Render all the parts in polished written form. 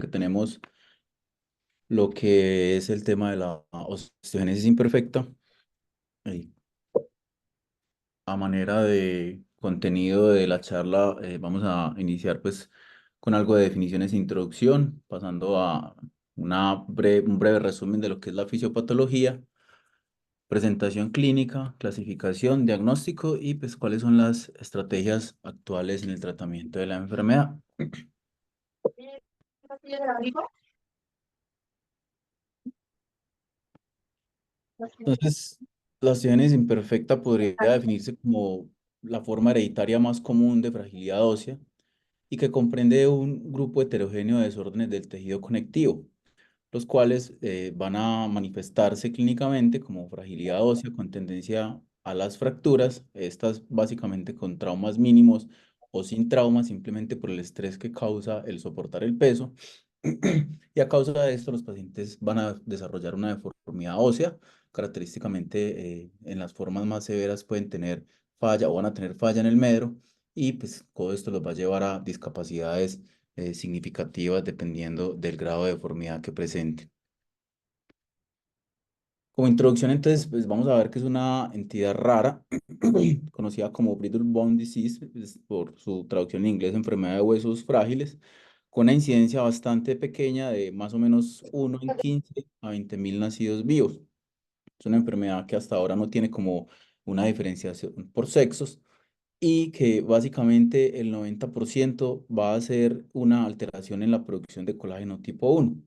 que tenemos lo que es el tema de la osteogénesis imperfecta. Y a manera de contenido de la charla, vamos a iniciar pues con algo de definiciones e introducción, pasando a un breve resumen de lo que es la fisiopatología, presentación clínica, clasificación, diagnóstico y pues cuáles son las estrategias actuales en el tratamiento de la enfermedad. Entonces, la osteogénesis imperfecta podría definirse como la forma hereditaria más común de fragilidad ósea y que comprende un grupo heterogéneo de desórdenes del tejido conectivo, los cuales van a manifestarse clínicamente como fragilidad ósea con tendencia a las fracturas, estas básicamente con traumas mínimos o sin traumas, simplemente por el estrés que causa el soportar el peso. Y a causa de esto, los pacientes van a desarrollar una deformidad ósea. Característicamente, en las formas más severas pueden tener falla o van a tener falla en el medro y pues todo esto los va a llevar a discapacidades significativas dependiendo del grado de deformidad que presente. Como introducción, entonces, pues vamos a ver que es una entidad rara, conocida como Brittle Bone Disease, pues, por su traducción en inglés, enfermedad de huesos frágiles, con una incidencia bastante pequeña de más o menos 1 en 15 a 20.000 nacidos vivos. Es una enfermedad que hasta ahora no tiene como una diferenciación por sexos y que básicamente el 90% va a ser una alteración en la producción de colágeno tipo 1.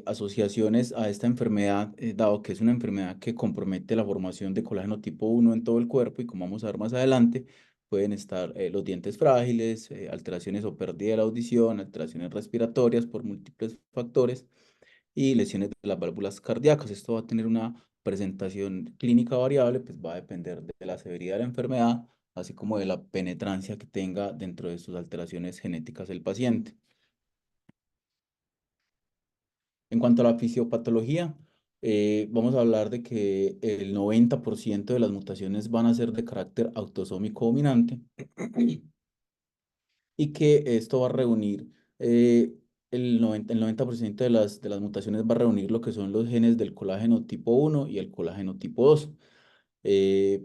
Asociaciones a esta enfermedad, dado que es una enfermedad que compromete la formación de colágeno tipo 1 en todo el cuerpo y como vamos a ver más adelante, pueden estar los dientes frágiles, alteraciones o pérdida de la audición, alteraciones respiratorias por múltiples factores y lesiones de las válvulas cardíacas. Esto va a tener una presentación clínica variable, pues va a depender de la severidad de la enfermedad, así como de la penetrancia que tenga dentro de sus alteraciones genéticas el paciente. En cuanto a la fisiopatología, vamos a hablar de que el 90% de las mutaciones van a ser de carácter autosómico dominante y que esto va a reunir, el 90% de las mutaciones va a reunir lo que son los genes del colágeno tipo 1 y el colágeno tipo 2. Eh,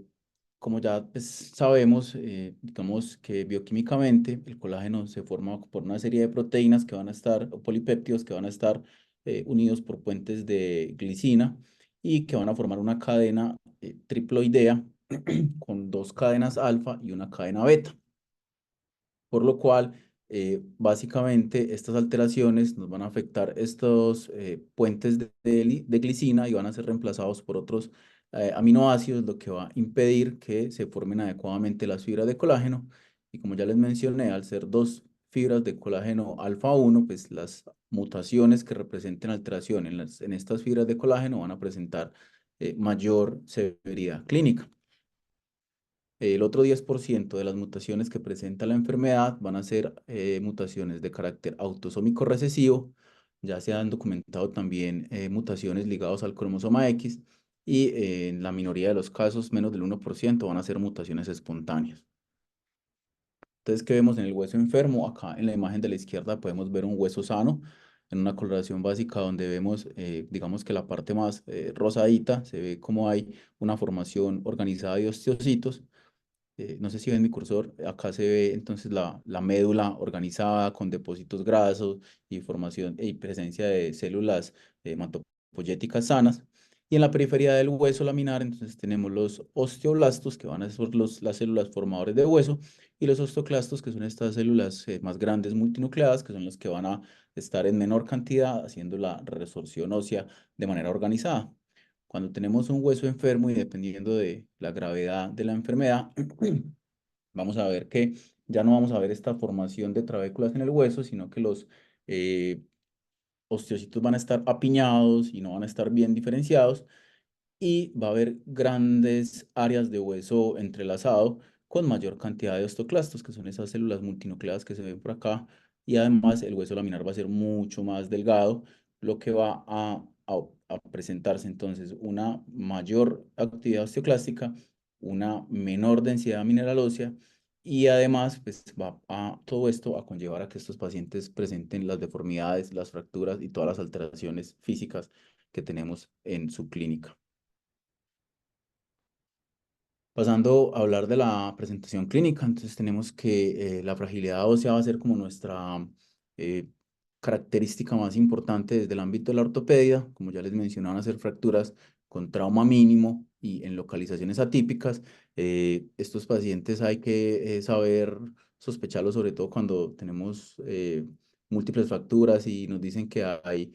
Como ya pues, sabemos, digamos que bioquímicamente el colágeno se forma por una serie de proteínas que van a estar, o polipéptidos que van a estar unidos por puentes de glicina y que van a formar una cadena triploidea con dos cadenas alfa y una cadena beta. Por lo cual, básicamente, estas alteraciones nos van a afectar estos puentes de glicina y van a ser reemplazados por otros aminoácidos, lo que va a impedir que se formen adecuadamente las fibras de colágeno. Y como ya les mencioné, al ser dos fibras de colágeno alfa 1, pues las mutaciones que representen alteración en estas fibras de colágeno van a presentar mayor severidad clínica. El otro 10% de las mutaciones que presenta la enfermedad van a ser mutaciones de carácter autosómico recesivo. Ya se han documentado también mutaciones ligadas al cromosoma X y en la minoría de los casos, menos del 1%, van a ser mutaciones espontáneas. Entonces, ¿qué vemos en el hueso enfermo? Acá en la imagen de la izquierda podemos ver un hueso sano en una coloración básica donde vemos, digamos que la parte más rosadita, se ve como hay una formación organizada de osteocitos. No sé si ven mi cursor, acá se ve entonces la médula organizada con depósitos grasos y formación y presencia de células hematopoyéticas sanas. Y en la periferia del hueso laminar, entonces tenemos los osteoblastos, que van a ser las células formadoras de hueso, y los osteoclastos, que son estas células más grandes multinucleadas, que son las que van a estar en menor cantidad haciendo la resorción ósea de manera organizada. Cuando tenemos un hueso enfermo y dependiendo de la gravedad de la enfermedad, vamos a ver que ya no vamos a ver esta formación de trabéculas en el hueso, sino que los eh, osteocitos van a estar apiñados y no van a estar bien diferenciados y va a haber grandes áreas de hueso entrelazado con mayor cantidad de osteoclastos, que son esas células multinucleadas que se ven por acá, y además el hueso laminar va a ser mucho más delgado, lo que va a presentarse entonces una mayor actividad osteoclástica, una menor densidad mineral ósea Y además, pues va a todo esto a conllevar a que estos pacientes presenten las deformidades, las fracturas y todas las alteraciones físicas que tenemos en su clínica. Pasando a hablar de la presentación clínica, entonces tenemos que la fragilidad ósea va a ser como nuestra eh, característica más importante desde el ámbito de la ortopedia. Como ya les mencionaban, hacer fracturas con trauma mínimo y en localizaciones atípicas. Estos pacientes hay que saber sospecharlos, sobre todo cuando tenemos múltiples fracturas y nos dicen que hay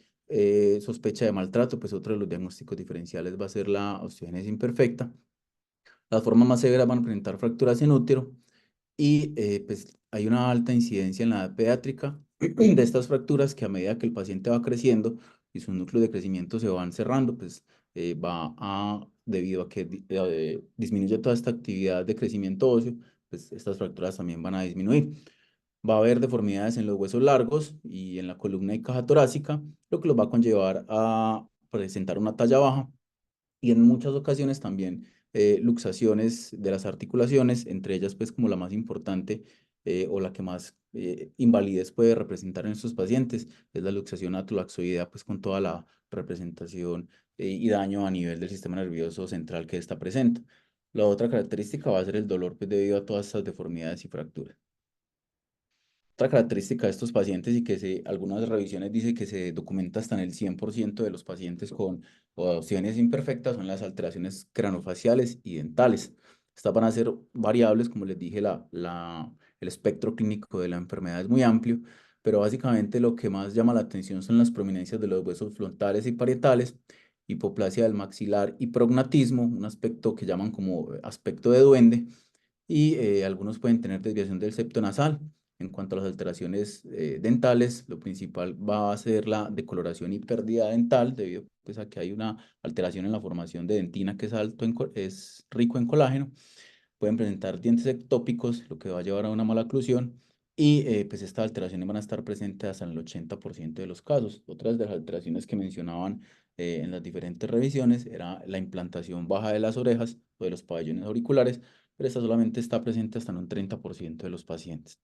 sospecha de maltrato, pues otro de los diagnósticos diferenciales va a ser la osteogénesis imperfecta. Las formas más severas van a presentar fracturas en útero y pues hay una alta incidencia en la edad pediátrica de estas fracturas que a medida que el paciente va creciendo y sus núcleos de crecimiento se van cerrando, pues debido a que disminuye toda esta actividad de crecimiento óseo, pues estas fracturas también van a disminuir. Va a haber deformidades en los huesos largos y en la columna y caja torácica, lo que los va a conllevar a presentar una talla baja y en muchas ocasiones también luxaciones de las articulaciones, entre ellas pues como la más importante o la que más invalidez puede representar en estos pacientes es la luxación atolaxoidea, pues con toda la representación y daño a nivel del sistema nervioso central que está presente. La otra característica va a ser el dolor pues debido a todas estas deformidades y fracturas. Otra característica de estos pacientes y que algunas revisiones dicen que se documenta hasta en el 100% de los pacientes con opciones imperfectas son las alteraciones cranofaciales y dentales. Estas van a ser variables, como les dije, el espectro clínico de la enfermedad es muy amplio, pero básicamente lo que más llama la atención son las prominencias de los huesos frontales y parietales, hipoplasia del maxilar y prognatismo, un aspecto que llaman como aspecto de duende, y algunos pueden tener desviación del septo nasal. En cuanto a las alteraciones dentales, lo principal va a ser la decoloración y pérdida dental, debido pues, a que hay una alteración en la formación de dentina que es, es rico en colágeno. Pueden presentar dientes ectópicos, lo que va a llevar a una mala oclusión. Y pues estas alteraciones van a estar presentes hasta en el 80% de los casos. Otras de las alteraciones que mencionaban en las diferentes revisiones era la implantación baja de las orejas o de los pabellones auriculares, pero esta solamente está presente hasta en un 30% de los pacientes.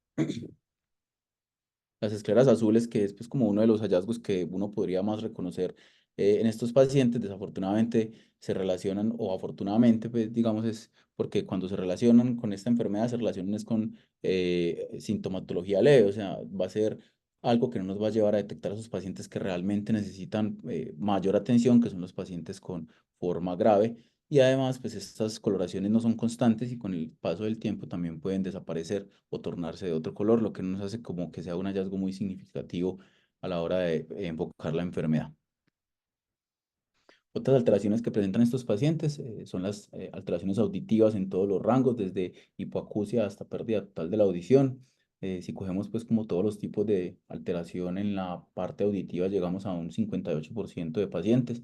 Las escleras azules, que es pues, como uno de los hallazgos que uno podría más reconocer en estos pacientes, desafortunadamente se relacionan, o afortunadamente, pues digamos, es porque cuando se relacionan con esta enfermedad, se relacionan es con sintomatología leve, o sea, va a ser algo que no nos va a llevar a detectar a esos pacientes que realmente necesitan mayor atención, que son los pacientes con forma grave. Y además, pues estas coloraciones no son constantes y con el paso del tiempo también pueden desaparecer o tornarse de otro color, lo que nos hace como que sea un hallazgo muy significativo a la hora de enfocar la enfermedad. Otras alteraciones que presentan estos pacientes son las alteraciones auditivas en todos los rangos, desde hipoacusia hasta pérdida total de la audición. Si cogemos pues como todos los tipos de alteración en la parte auditiva, llegamos a un 58% de pacientes.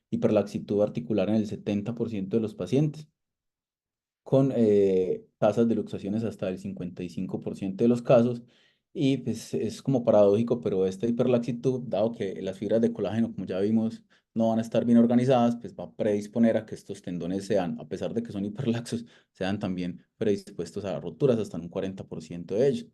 Hiperlaxitud articular en el 70% de los pacientes, con tasas de luxaciones hasta el 55% de los casos. Y pues es como paradójico, pero esta hiperlaxitud, dado que las fibras de colágeno, como ya vimos, no van a estar bien organizadas, pues va a predisponer a que estos tendones sean, a pesar de que son hiperlaxos, sean también predispuestos a roturas hasta en un 40% de ellos.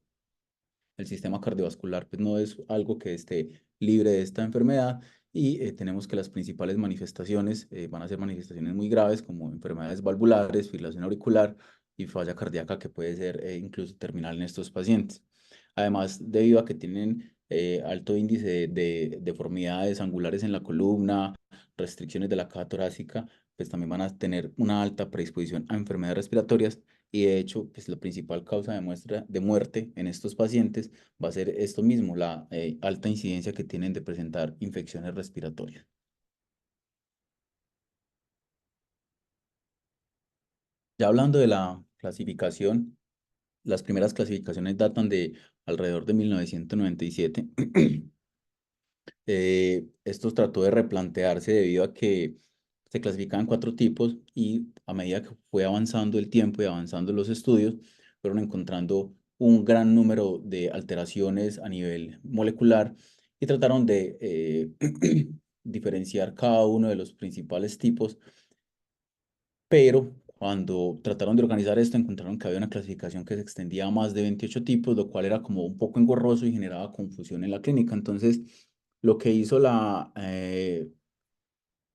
El sistema cardiovascular pues, no es algo que esté libre de esta enfermedad y tenemos que las principales manifestaciones van a ser manifestaciones muy graves como enfermedades valvulares, fibrilación auricular y falla cardíaca que puede ser incluso terminal en estos pacientes. Además, debido a que tienen alto índice de deformidades angulares en la columna, restricciones de la caja torácica, pues también van a tener una alta predisposición a enfermedades respiratorias y de hecho, pues la principal causa de muerte en estos pacientes va a ser esto mismo, la alta incidencia que tienen de presentar infecciones respiratorias. Ya hablando de la clasificación, las primeras clasificaciones datan de alrededor de 1997. Esto trató de replantearse debido a que se clasificaban cuatro tipos y a medida que fue avanzando el tiempo y avanzando los estudios, fueron encontrando un gran número de alteraciones a nivel molecular y trataron de diferenciar cada uno de los principales tipos, pero Cuando trataron de organizar esto, encontraron que había una clasificación que se extendía a más de 28 tipos, lo cual era como un poco engorroso y generaba confusión en la clínica. Entonces, lo que hizo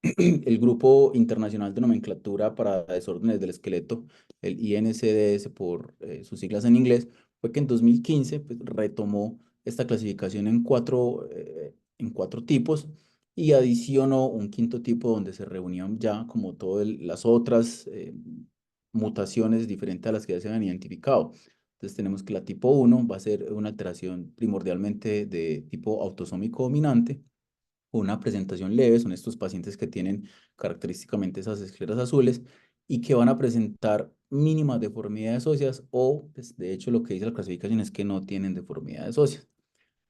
el Grupo Internacional de Nomenclatura para Desórdenes del Esqueleto, el INCDS por sus siglas en inglés, fue que en 2015 pues, retomó esta clasificación en cuatro tipos y adicionó un quinto tipo donde se reunían ya como todas las otras mutaciones diferentes a las que ya se habían identificado. Entonces tenemos que la tipo uno va a ser una alteración primordialmente de tipo autosómico dominante, una presentación leve, son estos pacientes que tienen característicamente esas escleras azules y que van a presentar mínimas deformidades óseas o, pues, de hecho, lo que dice la clasificación es que no tienen deformidades óseas.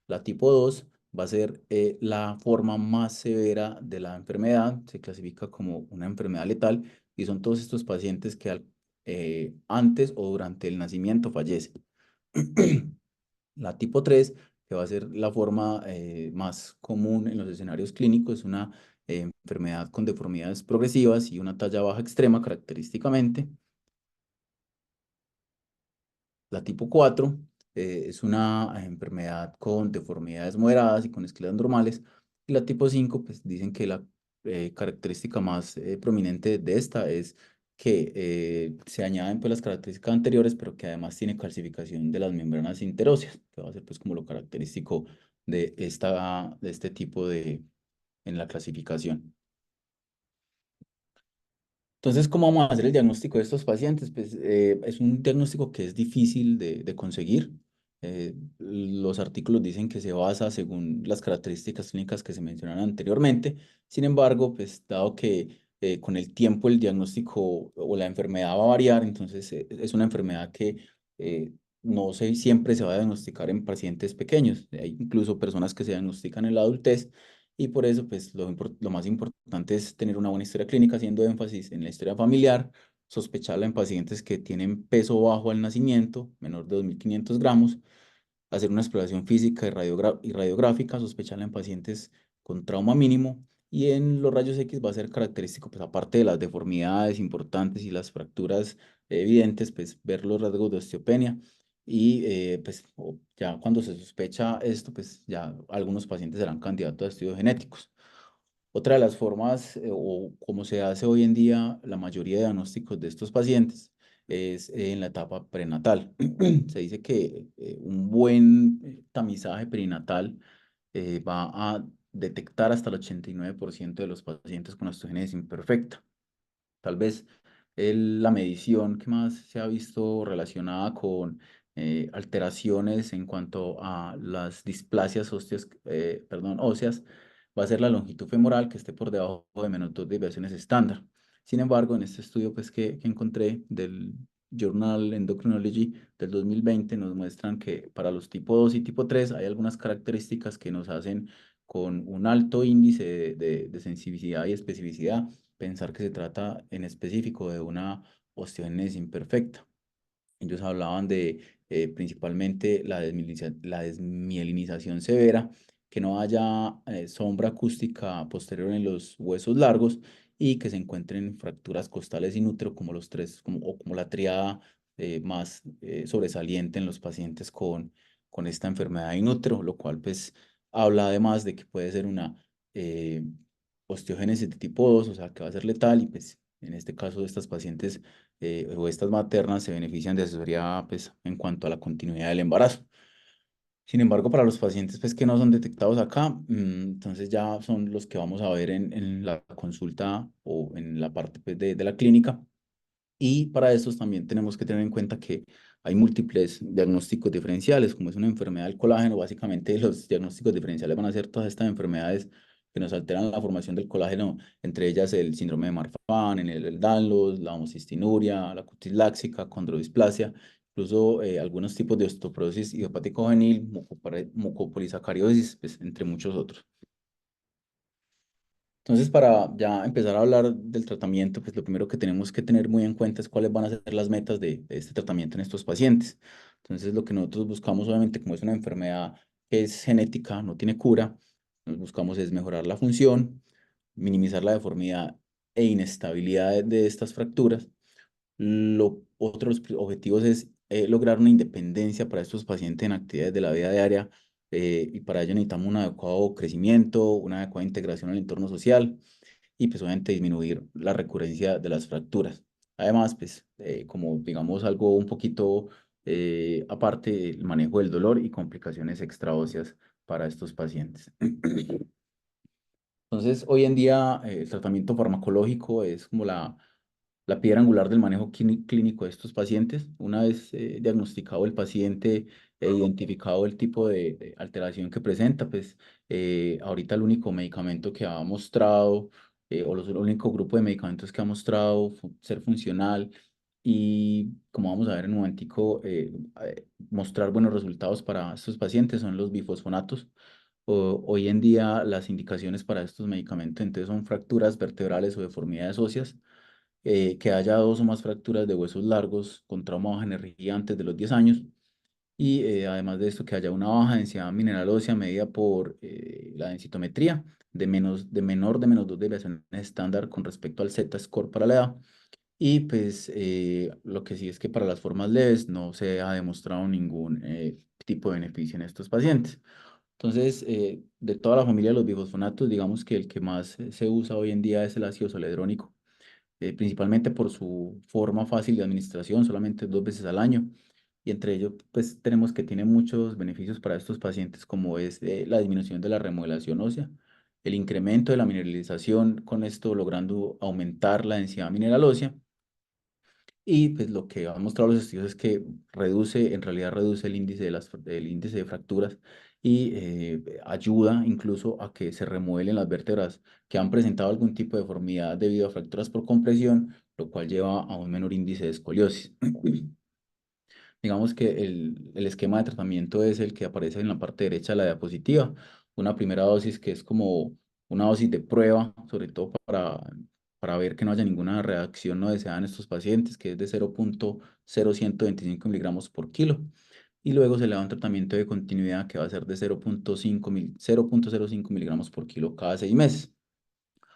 La tipo 2 va a ser la forma más severa de la enfermedad, se clasifica como una enfermedad letal y son todos estos pacientes que antes o durante el nacimiento fallecen. La tipo 3, que va a ser la forma más común en los escenarios clínicos, es una enfermedad con deformidades progresivas y una talla baja extrema característicamente. La tipo 4 es una enfermedad con deformidades moderadas y con escleras normales. Y la tipo 5, pues dicen que la característica más prominente de esta es que se añaden pues las características anteriores, pero que además tiene calcificación de las membranas interóseas, que va a ser pues como lo característico de este tipo en la clasificación. Entonces, ¿cómo vamos a hacer el diagnóstico de estos pacientes? Pues es un diagnóstico que es difícil de conseguir. Los artículos dicen que se basa según las características clínicas que se mencionaron anteriormente. Sin embargo, pues dado que con el tiempo el diagnóstico o la enfermedad va a variar, entonces es una enfermedad que no siempre se va a diagnosticar en pacientes pequeños. Hay incluso personas que se diagnostican en la adultez y por eso, pues, lo más importante es tener una buena historia clínica, haciendo énfasis en la historia familiar, sospecharla en pacientes que tienen peso bajo al nacimiento, menor de 2.500 gramos, hacer una exploración física y radiográfica, sospecharla en pacientes con trauma mínimo, y en los rayos X va a ser característico, pues, aparte de las deformidades importantes y las fracturas evidentes, pues, ver los rasgos de osteopenia. Y pues ya cuando se sospecha esto, pues ya algunos pacientes serán candidatos a estudios genéticos. Otra de las formas o como se hace hoy en día la mayoría de diagnósticos de estos pacientes es en la etapa prenatal. Se dice que un buen tamizaje perinatal va a detectar hasta el 89% de los pacientes con osteogénesis imperfecta. Tal vez la medición que más se ha visto relacionada con alteraciones en cuanto a las displasias óseas va a ser la longitud femoral que esté por debajo de menos dos desviaciones estándar. Sin embargo, en este estudio pues, que encontré del Journal Endocrinology del 2020 nos muestran que para los tipo 2 y tipo 3 hay algunas características que nos hacen con un alto índice de sensibilidad y especificidad pensar que se trata en específico de una osteogénesis imperfecta. Ellos hablaban de principalmente la desmielinización severa, que no haya sombra acústica posterior en los huesos largos y que se encuentren fracturas costales in útero como los tres, o como la triada más sobresaliente en los pacientes con esta enfermedad in útero, lo cual pues habla además de que puede ser una eh, osteogénesis de tipo 2, o sea, que va a ser letal y pues en este caso estas pacientes o estas maternas se benefician de asesoría pues, en cuanto a la continuidad del embarazo. Sin embargo, para los pacientes pues, que no son detectados acá, entonces ya son los que vamos a ver en la consulta o en la parte pues, de la clínica. Y para estos también tenemos que tener en cuenta que hay múltiples diagnósticos diferenciales, como es una enfermedad del colágeno. Básicamente los diagnósticos diferenciales van a ser todas estas enfermedades que nos alteran la formación del colágeno, entre ellas el síndrome de Marfan, el Danlos, la homocistinuria, la cutis láxica, condrodisplasia, incluso algunos tipos de osteoporosis idiopático juvenil, mucopolisacariosis, pues, entre muchos otros. Entonces, para ya empezar a hablar del tratamiento, pues lo primero que tenemos que tener muy en cuenta es cuáles van a ser las metas de este tratamiento en estos pacientes. Entonces, lo que nosotros buscamos, obviamente, como es una enfermedad que es genética, no tiene cura, nos buscamos es mejorar la función, minimizar la deformidad e inestabilidad de estas fracturas, Otro de los objetivos es lograr una independencia para estos pacientes en actividades de la vida diaria, y para ello necesitamos un adecuado crecimiento, una adecuada integración al entorno social y pues obviamente disminuir la recurrencia de las fracturas. Además, pues como digamos algo un poquito aparte, el manejo del dolor y complicaciones extraóseas para estos pacientes. Entonces, hoy en día el tratamiento farmacológico es como la piedra angular del manejo clínico de estos pacientes. Una vez diagnosticado el paciente e identificado el tipo de alteración que presenta, pues ahorita el único medicamento que ha mostrado, el único grupo de medicamentos que ha mostrado ser funcional y, como vamos a ver en un momentico, mostrar buenos resultados para estos pacientes son los bifosfonatos. Hoy en día las indicaciones para estos medicamentos entonces son fracturas vertebrales o deformidades óseas, que haya dos o más fracturas de huesos largos con trauma de baja energía antes de los 10 años y además de esto que haya una baja densidad mineral ósea medida por la densitometría de menos 2 desviaciones estándar con respecto al Z-score para la edad. Y pues lo que sí es que para las formas leves no se ha demostrado ningún tipo de beneficio en estos pacientes. Entonces, de toda la familia de los bifosfonatos, digamos que el que más se usa hoy en día es el ácido zoledrónico, principalmente por su forma fácil de administración, solamente 2 veces al año. Y entre ellos, pues tenemos que tiene muchos beneficios para estos pacientes, como es la disminución de la remodelación ósea, el incremento de la mineralización, con esto logrando aumentar la densidad mineral ósea. Y pues lo que han mostrado los estudios es que en realidad reduce el índice el índice de fracturas y ayuda incluso a que se remueven las vértebras que han presentado algún tipo de deformidad debido a fracturas por compresión, lo cual lleva a un menor índice de escoliosis. Digamos que el esquema de tratamiento es el que aparece en la parte derecha de la diapositiva. Una primera dosis que es como una dosis de prueba, sobre todo para ver que no haya ninguna reacción no deseada en estos pacientes, que es de 0,0125 miligramos por kilo. Y luego se le da un tratamiento de continuidad que va a ser de 0,05 miligramos por kilo cada 6 meses.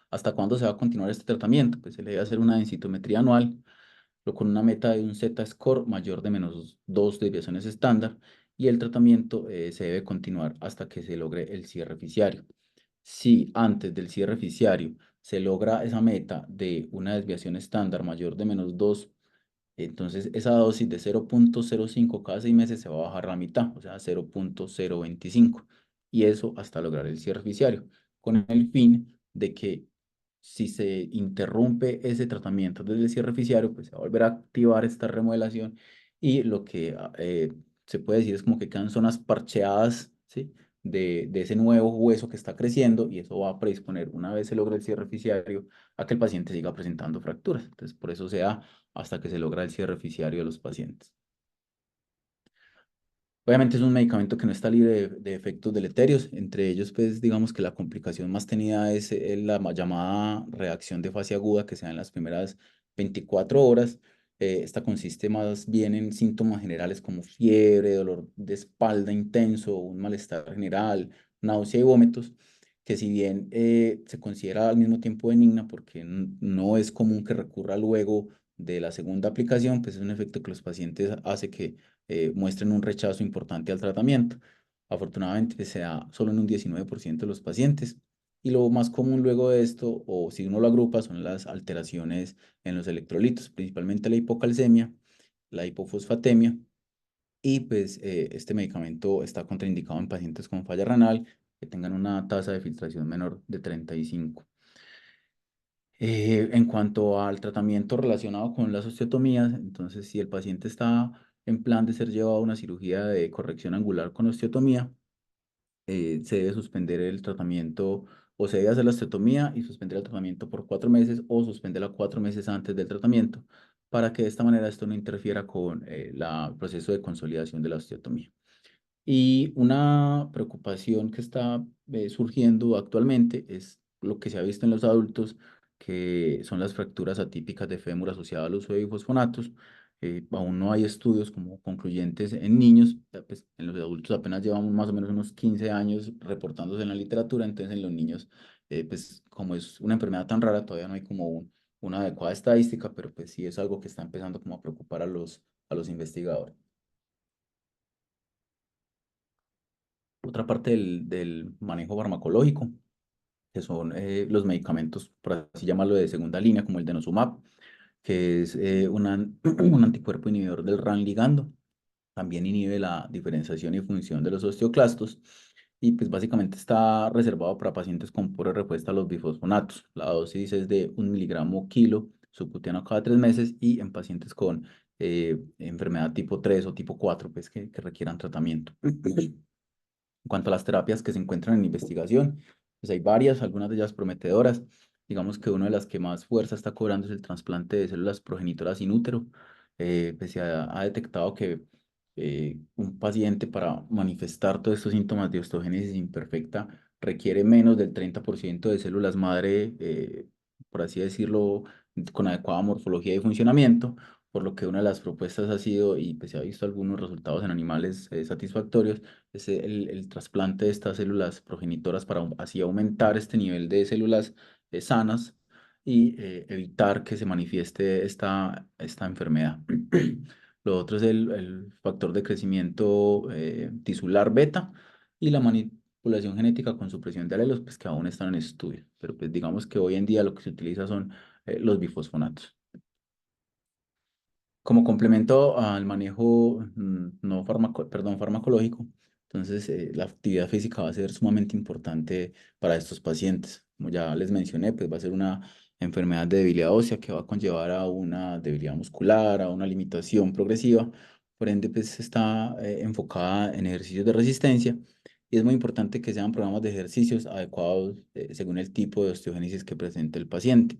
¿Hasta cuándo se va a continuar este tratamiento? Pues se le debe hacer una densitometría anual, pero con una meta de un Z-score mayor de menos 2 desviaciones estándar, y el tratamiento se debe continuar hasta que se logre el cierre fisiario. Si antes del cierre fisiario se logra esa meta de una desviación estándar mayor de menos 2, entonces esa dosis de 0,05 cada 6 meses se va a bajar a la mitad, o sea, 0,025, y eso hasta lograr el cierre fisiario, con el fin de que si se interrumpe ese tratamiento desde el cierre fisiario, pues se va a volver a activar esta remodelación y lo que se puede decir es como que quedan zonas parcheadas, ¿sí? De ese nuevo hueso que está creciendo, y eso va a predisponer, una vez se logra el cierre fisiario, a que el paciente siga presentando fracturas. Entonces, por eso se da hasta que se logra el cierre fisiario de los pacientes. Obviamente es un medicamento que no está libre de efectos deleterios, entre ellos pues digamos que la complicación más tenida es la llamada reacción de fase aguda que se da en las primeras 24 horas. Esta consiste más bien en síntomas generales como fiebre, dolor de espalda intenso, un malestar general, náusea y vómitos, que si bien se considera al mismo tiempo benigna porque no es común que recurra luego de la segunda aplicación, pues es un efecto que los pacientes hace que muestren un rechazo importante al tratamiento. Afortunadamente, pues, se da solo en un 19% de los pacientes. Y lo más común luego de esto, o si uno lo agrupa, son las alteraciones en los electrolitos, principalmente la hipocalcemia, la hipofosfatemia. Y pues este medicamento está contraindicado en pacientes con falla renal que tengan una tasa de filtración menor de 35. En cuanto al tratamiento relacionado con las osteotomías, entonces si el paciente está en plan de ser llevado a una cirugía de corrección angular con osteotomía, se debe suspender el tratamiento, o se debe hacer la osteotomía y suspender el tratamiento por 4 meses, o suspenderla 4 meses antes del tratamiento, para que de esta manera esto no interfiera con el proceso de consolidación de la osteotomía. Y una preocupación que está surgiendo actualmente es lo que se ha visto en los adultos, que son las fracturas atípicas de fémur asociadas al uso de bifosfonatos. Aún no hay estudios como concluyentes en niños, pues en los adultos apenas llevamos más o menos unos 15 años reportándose en la literatura, entonces en los niños, pues como es una enfermedad tan rara, todavía no hay como una adecuada estadística, pero pues sí es algo que está empezando como a preocupar a los investigadores. Otra parte del manejo farmacológico, que son los medicamentos, por así llamarlo, de segunda línea, como el denosumab, que es un anticuerpo inhibidor del RAN ligando. También inhibe la diferenciación y función de los osteoclastos y pues básicamente está reservado para pacientes con pobre respuesta a los bifosfonatos. La dosis es de 1 mg/kg subcutáneo cada 3 meses y en pacientes con enfermedad tipo 3 o tipo 4 pues que requieran tratamiento. En cuanto a las terapias que se encuentran en investigación, pues hay varias, algunas de ellas prometedoras. Digamos que una de las que más fuerza está cobrando es el trasplante de células progenitoras in útero. Pues ha detectado que un paciente para manifestar todos estos síntomas de osteogénesis imperfecta requiere menos del 30% de células madre, por así decirlo, con adecuada morfología y funcionamiento, por lo que una de las propuestas ha sido, y pues se ha visto algunos resultados en animales satisfactorios, es el trasplante de estas células progenitoras para así aumentar este nivel de células sanas y evitar que se manifieste esta enfermedad. Lo otro es el factor de crecimiento tisular beta y la manipulación genética con supresión de alelos, pues que aún están en estudio. Pero pues digamos que hoy en día lo que se utiliza son los bifosfonatos. Como complemento al manejo no perdón, farmacológico, entonces la actividad física va a ser sumamente importante para estos pacientes. Como ya les mencioné, pues va a ser una enfermedad de debilidad ósea que va a conllevar a una debilidad muscular, a una limitación progresiva. Por ende, pues está enfocada en ejercicios de resistencia y es muy importante que sean programas de ejercicios adecuados según el tipo de osteogénesis que presente el paciente,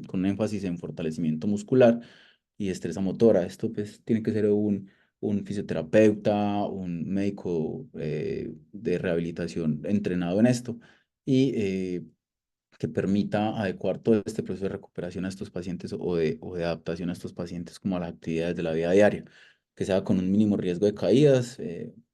con un énfasis en fortalecimiento muscular y destreza motora. Esto pues tiene que ser un fisioterapeuta, un médico de rehabilitación entrenado en esto y que permita adecuar todo este proceso de recuperación a estos pacientes o de adaptación a estos pacientes como a las actividades de la vida diaria, que sea con un mínimo riesgo de caídas,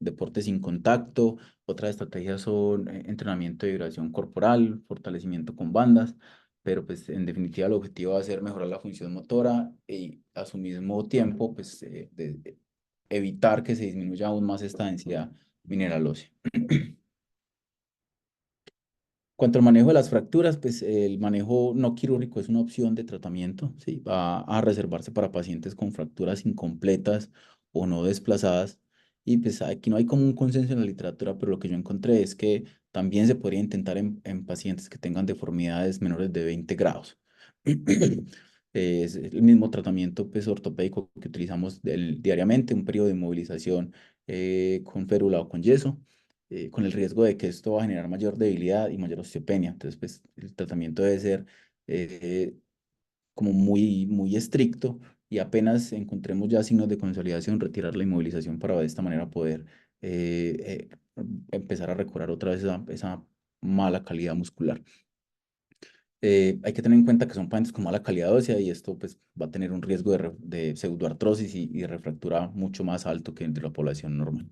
deporte sin contacto. Otras estrategias son entrenamiento de vibración corporal, fortalecimiento con bandas, pero pues en definitiva el objetivo va a ser mejorar la función motora y a su mismo tiempo pues evitar que se disminuya aún más esta densidad mineral ósea. Cuanto al manejo de las fracturas, pues el manejo no quirúrgico es una opción de tratamiento, ¿sí? Va a reservarse para pacientes con fracturas incompletas o no desplazadas. Y pues aquí no hay como un consenso en la literatura, pero lo que yo encontré es que también se podría intentar en pacientes que tengan deformidades menores de 20 grados. Es el mismo tratamiento pues, ortopédico que utilizamos diariamente, un periodo de inmovilización con férula o con yeso con el riesgo de que esto va a generar mayor debilidad y mayor osteopenia. Entonces, pues el tratamiento debe ser eh, como muy estricto y apenas encontremos ya signos de consolidación, retirar la inmovilización para de esta manera poder empezar a recobrar otra vez esa mala calidad muscular. Hay que tener en cuenta que son pacientes con mala calidad ósea y esto pues, va a tener un riesgo de pseudoartrosis y de refractura mucho más alto que entre la población normal.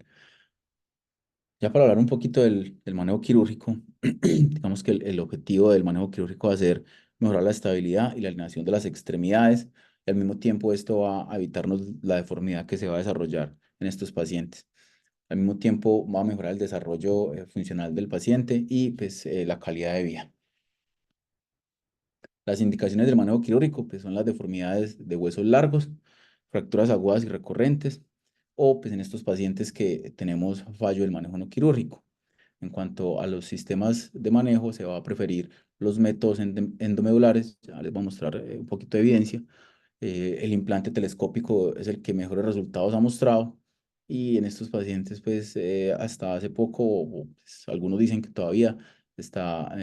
Ya para hablar un poquito del manejo quirúrgico, digamos que el objetivo del manejo quirúrgico va a ser mejorar la estabilidad y la alineación de las extremidades y al mismo tiempo esto va a evitarnos la deformidad que se va a desarrollar en estos pacientes. Al mismo tiempo va a mejorar el desarrollo funcional del paciente y pues, la calidad de vida. Las indicaciones del manejo quirúrgico pues, son las deformidades de huesos largos, fracturas agudas y recurrentes o pues, en estos pacientes que tenemos fallo del manejo no quirúrgico. En cuanto a los sistemas de manejo, se va a preferir los métodos endomedulares. Ya les voy a mostrar un poquito de evidencia. El implante telescópico es el que mejores resultados ha mostrado. Y en estos pacientes, pues hasta hace poco, o, pues, algunos dicen que todavía está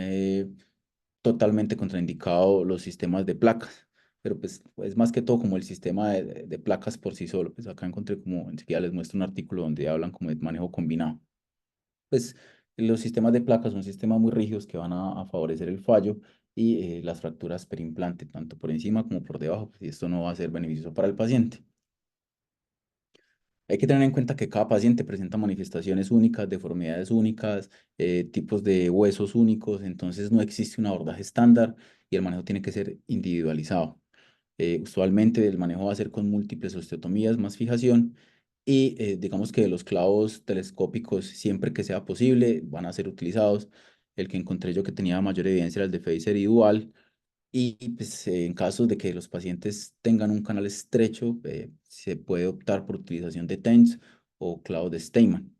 totalmente contraindicado los sistemas de placas. Pero pues es más que todo como el sistema de placas por sí solo. Pues acá encontré como, enseguida les muestro un artículo donde hablan como de manejo combinado. Pues los sistemas de placas son sistemas muy rígidos que van a favorecer el fallo y las fracturas per implante, tanto por encima como por debajo, pues, y esto no va a ser beneficioso para el paciente. Hay que tener en cuenta que cada paciente presenta manifestaciones únicas, deformidades únicas, tipos de huesos únicos, entonces no existe un abordaje estándar y el manejo tiene que ser individualizado. Usualmente el manejo va a ser con múltiples osteotomías más fijación y digamos que los clavos telescópicos siempre que sea posible van a ser utilizados. El que encontré yo que tenía mayor evidencia era el de Phaser y Dual y pues, en casos de que los pacientes tengan un canal estrecho, se puede optar por utilización de TENS o clavos de Steinman.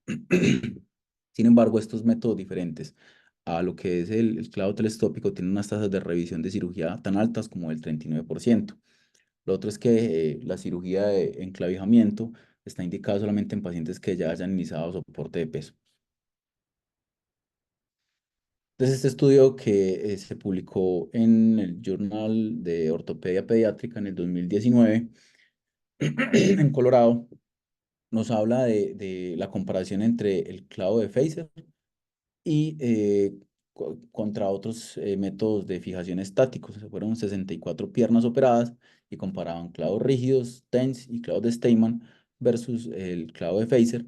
Sin embargo, estos métodos diferentes a lo que es el clavo telestópico tienen unas tasas de revisión de cirugía tan altas como el 39%. Lo otro es que la cirugía de enclavijamiento está indicada solamente en pacientes que ya hayan iniciado soporte de peso. Entonces, este estudio que se publicó en el Journal de Ortopedia Pediátrica en el 2019 en Colorado nos habla de la comparación entre el clavo de Phaser y contra otros métodos de fijación estáticos. Fueron 64 piernas operadas y comparaban clavos rígidos, TENS y clavos de Steinman versus el clavo de Phaser,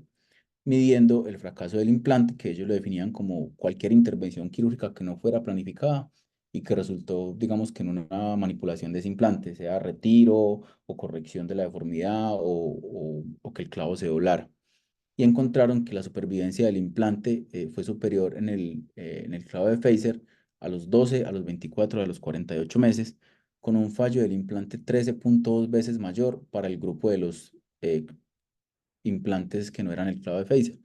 midiendo el fracaso del implante, que ellos lo definían como cualquier intervención quirúrgica que no fuera planificada y que resultó, digamos, que en una manipulación de ese implante, sea retiro o corrección de la deformidad o que el clavo se doblara. Y encontraron que la supervivencia del implante fue superior en el clavo de Phaser a los 12, a los 24, a los 48 meses, con un fallo del implante 13,2 veces mayor para el grupo de los implantes que no eran el clavo de Phaser,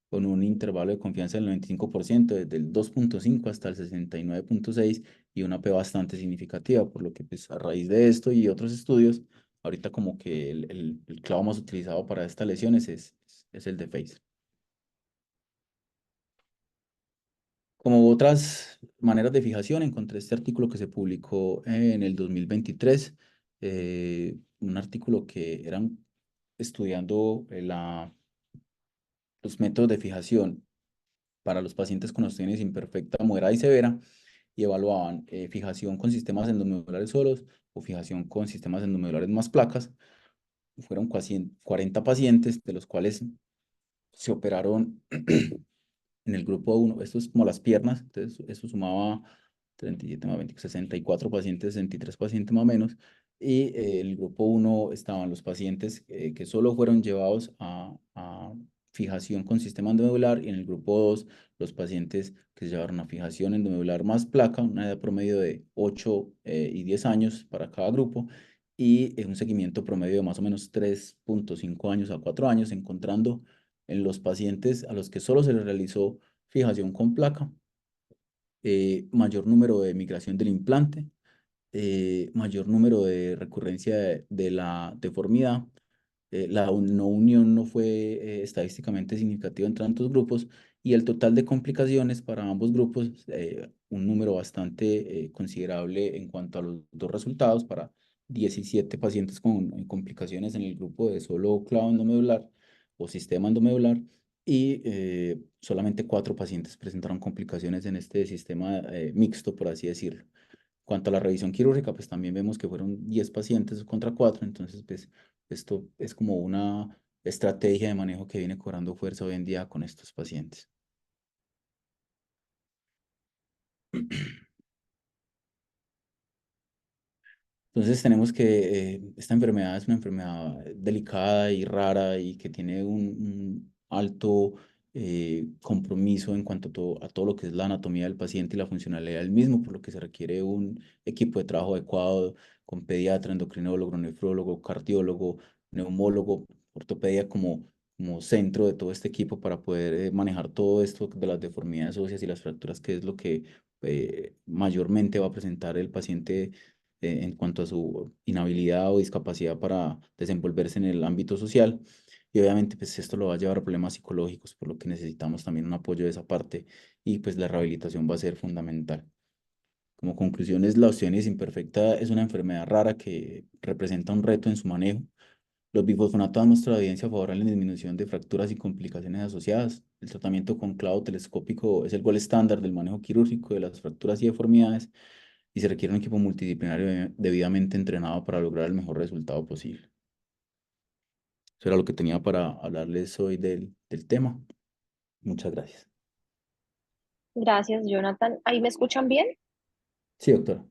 con un intervalo de confianza del 95%, desde el 2,5 hasta el 69,6 y una P bastante significativa, por lo que pues a raíz de esto y otros estudios, ahorita como que el clavo más utilizado para estas lesiones es el de Phaser. Como otras maneras de fijación, encontré este artículo que se publicó en el 2023, un artículo que eran estudiando los métodos de fijación para los pacientes con osteogenesis imperfecta, moderada y severa, y evaluaban fijación con sistemas endomedulares solos o fijación con sistemas endomedulares más placas. Fueron 40 pacientes, de los cuales se operaron en el grupo uno. Esto es como las piernas, entonces eso sumaba 37 más 20, 64 pacientes, 63 pacientes más o menos, y el grupo uno estaban los pacientes que solo fueron llevados a fijación con sistema endomedular, y en el grupo 2 los pacientes que se llevaron a fijación endomedular más placa, una edad promedio de 8 y 10 años para cada grupo, y un seguimiento promedio de más o menos 3,5 años a 4 años, encontrando en los pacientes a los que solo se les realizó fijación con placa, mayor número de migración del implante, mayor número de recurrencia de la deformidad. No unión no fue estadísticamente significativa entre tantos grupos y el total de complicaciones para ambos grupos, un número bastante considerable en cuanto a los dos resultados, para 17 pacientes con complicaciones en el grupo de solo clavo endomedular o sistema endomedular y solamente 4 pacientes presentaron complicaciones en este sistema mixto, por así decirlo. Cuanto a la revisión quirúrgica, pues también vemos que fueron 10 pacientes contra 4, entonces pues esto es como una estrategia de manejo que viene cobrando fuerza hoy en día con estos pacientes. Entonces tenemos que esta enfermedad es una enfermedad delicada y rara y que tiene un alto compromiso en cuanto a todo lo que es la anatomía del paciente y la funcionalidad del mismo, por lo que se requiere un equipo de trabajo adecuado con pediatra, endocrinólogo, nefrólogo, cardiólogo, neumólogo, ortopedia como centro de todo este equipo para poder manejar todo esto de las deformidades óseas y las fracturas, que es lo que mayormente va a presentar el paciente en cuanto a su inhabilidad o discapacidad para desenvolverse en el ámbito social. Y obviamente, pues esto lo va a llevar a problemas psicológicos, por lo que necesitamos también un apoyo de esa parte y pues la rehabilitación va a ser fundamental. Como conclusiones, la osteogenesis imperfecta es una enfermedad rara que representa un reto en su manejo. Los bifosfonatos han mostrado evidencia favorable en disminución de fracturas y complicaciones asociadas. El tratamiento con clavo telescópico es el gol estándar del manejo quirúrgico de las fracturas y deformidades y se requiere un equipo multidisciplinario debidamente entrenado para lograr el mejor resultado posible. Eso era lo que tenía para hablarles hoy del tema. Muchas gracias. Gracias, Jonathan. ¿Ahí me escuchan bien? Sí, doctora.